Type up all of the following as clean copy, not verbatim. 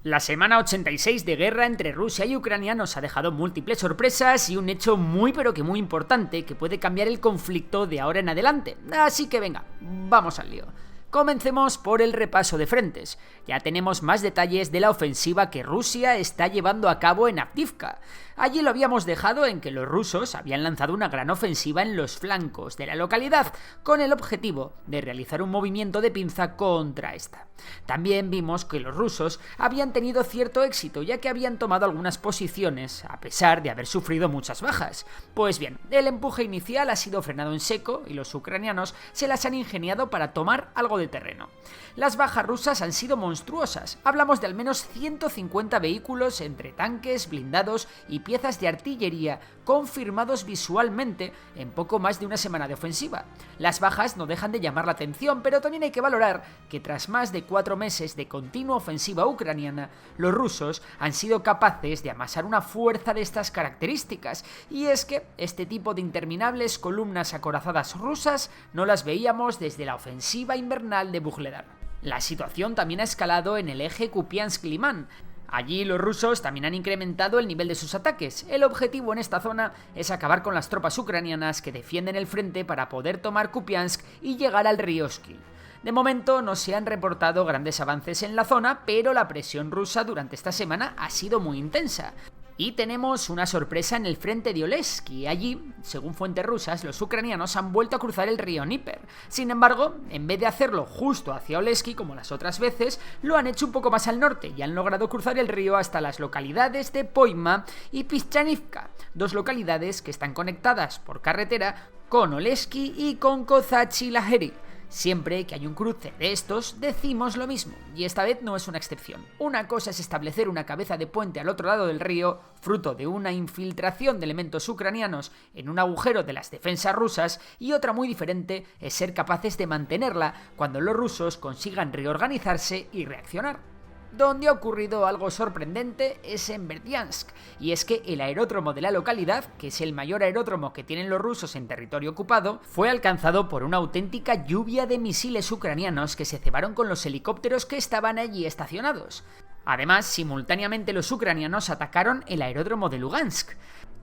La semana 86 de guerra entre Rusia y Ucrania nos ha dejado múltiples sorpresas y un hecho muy muy importante que puede cambiar el conflicto de ahora en adelante. Así que venga, vamos al lío. Comencemos por el repaso de frentes. Ya tenemos más detalles de la ofensiva que Rusia está llevando a cabo en Avdiivka. Allí lo habíamos dejado en que los rusos habían lanzado una gran ofensiva en los flancos de la localidad, con el objetivo de realizar un movimiento de pinza contra esta. También vimos que los rusos habían tenido cierto éxito, ya que habían tomado algunas posiciones, a pesar de haber sufrido muchas bajas. Pues bien, el empuje inicial ha sido frenado en seco y los ucranianos se las han ingeniado para tomar algo de terreno. Las bajas rusas han sido monstruosas. Hablamos de al menos 150 vehículos entre tanques, blindados y piezas de artillería confirmados visualmente en poco más de una semana de ofensiva. Las bajas no dejan de llamar la atención, pero también hay que valorar que tras más de 4 meses de continua ofensiva ucraniana, los rusos han sido capaces de amasar una fuerza de estas características, y es que este tipo de interminables columnas acorazadas rusas no las veíamos desde la ofensiva invernal de Vuhledar. La situación también ha escalado en el eje Kupiansk-Liman. Allí los rusos también han incrementado el nivel de sus ataques. El objetivo en esta zona es acabar con las tropas ucranianas que defienden el frente para poder tomar Kupiansk y llegar al río Oskil. De momento no se han reportado grandes avances en la zona, pero la presión rusa durante esta semana ha sido muy intensa. Y tenemos una sorpresa en el frente de Oleski. Allí, según fuentes rusas, los ucranianos han vuelto a cruzar el río Dnieper. Sin embargo, en vez de hacerlo justo hacia Oleski como las otras veces, lo han hecho un poco más al norte y han logrado cruzar el río hasta las localidades de Poima y Pischanivka, dos localidades que están conectadas por carretera con Oleski y con Kozachi-Laheri. Siempre que hay un cruce de estos, decimos lo mismo, y esta vez no es una excepción. Una cosa es establecer una cabeza de puente al otro lado del río, fruto de una infiltración de elementos ucranianos en un agujero de las defensas rusas, y otra muy diferente es ser capaces de mantenerla cuando los rusos consigan reorganizarse y reaccionar. Donde ha ocurrido algo sorprendente es en Berdyansk, y es que el aeródromo de la localidad, que es el mayor aeródromo que tienen los rusos en territorio ocupado, fue alcanzado por una auténtica lluvia de misiles ucranianos que se cebaron con los helicópteros que estaban allí estacionados. Además, simultáneamente los ucranianos atacaron el aeródromo de Lugansk.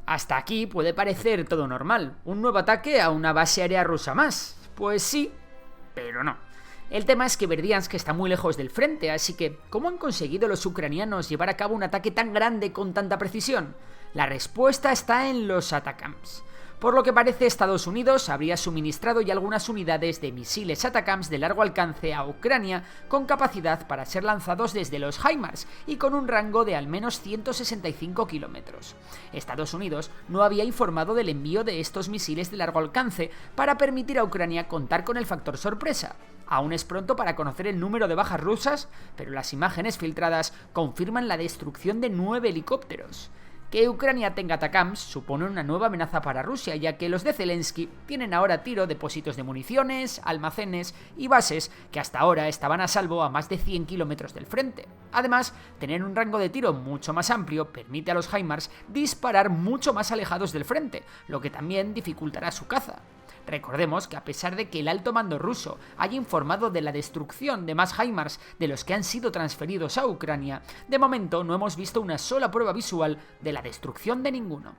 Hasta aquí puede parecer todo normal, un nuevo ataque a una base aérea rusa más. Pues sí, pero no. El tema es que Berdyansk está muy lejos del frente, así que ¿cómo han conseguido los ucranianos llevar a cabo un ataque tan grande con tanta precisión? La respuesta está en los ATACMS. Por lo que parece, Estados Unidos habría suministrado ya algunas unidades de misiles ATACMS de largo alcance a Ucrania con capacidad para ser lanzados desde los HIMARS y con un rango de al menos 165 kilómetros. Estados Unidos no había informado del envío de estos misiles de largo alcance para permitir a Ucrania contar con el factor sorpresa. Aún es pronto para conocer el número de bajas rusas, pero las imágenes filtradas confirman la destrucción de 9 helicópteros. Que Ucrania tenga ATACMS supone una nueva amenaza para Rusia, ya que los de Zelensky tienen ahora a tiro depósitos de municiones, almacenes y bases que hasta ahora estaban a salvo a más de 100 kilómetros del frente. Además, tener un rango de tiro mucho más amplio permite a los HIMARS disparar mucho más alejados del frente, lo que también dificultará su caza. Recordemos que a pesar de que el alto mando ruso haya informado de la destrucción de más HIMARS de los que han sido transferidos a Ucrania, de momento no hemos visto una sola prueba visual de la destrucción de ninguno.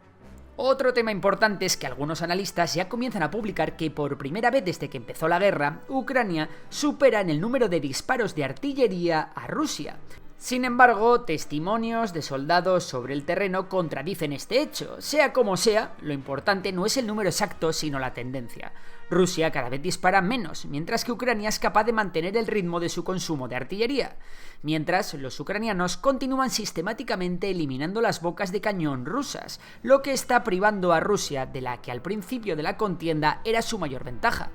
Otro tema importante es que algunos analistas ya comienzan a publicar que por primera vez desde que empezó la guerra, Ucrania supera en el número de disparos de artillería a Rusia. Sin embargo, testimonios de soldados sobre el terreno contradicen este hecho. Sea como sea, lo importante no es el número exacto, sino la tendencia. Rusia cada vez dispara menos, mientras que Ucrania es capaz de mantener el ritmo de su consumo de artillería. Mientras, los ucranianos continúan sistemáticamente eliminando las bocas de cañón rusas, lo que está privando a Rusia de la que al principio de la contienda era su mayor ventaja.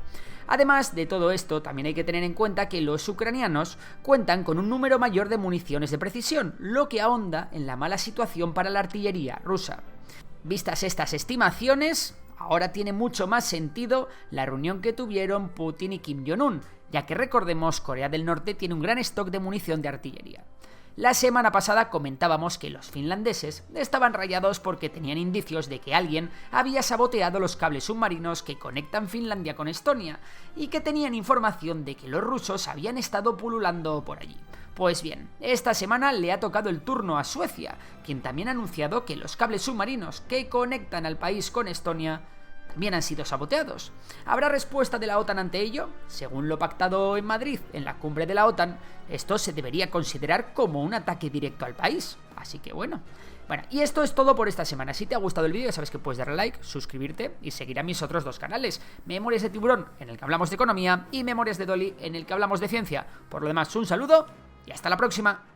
Además de todo esto, también hay que tener en cuenta que los ucranianos cuentan con un número mayor de municiones de precisión, lo que ahonda en la mala situación para la artillería rusa. Vistas estas estimaciones, ahora tiene mucho más sentido la reunión que tuvieron Putin y Kim Jong-un, ya que recordemos, Corea del Norte tiene un gran stock de munición de artillería. La semana pasada comentábamos que los finlandeses estaban rayados porque tenían indicios de que alguien había saboteado los cables submarinos que conectan Finlandia con Estonia y que tenían información de que los rusos habían estado pululando por allí. Pues bien, esta semana le ha tocado el turno a Suecia, quien también ha anunciado que los cables submarinos que conectan al país con Estonia también han sido saboteados. ¿Habrá respuesta de la OTAN ante ello? Según lo pactado en Madrid, en la cumbre de la OTAN, esto se debería considerar como un ataque directo al país. Así que bueno, y esto es todo por esta semana. Si te ha gustado el vídeo, ya sabes que puedes darle like, suscribirte y seguir a mis otros dos canales: Memorias de Tiburón, en el que hablamos de economía, y Memorias de Dolly, en el que hablamos de ciencia. Por lo demás, un saludo y hasta la próxima.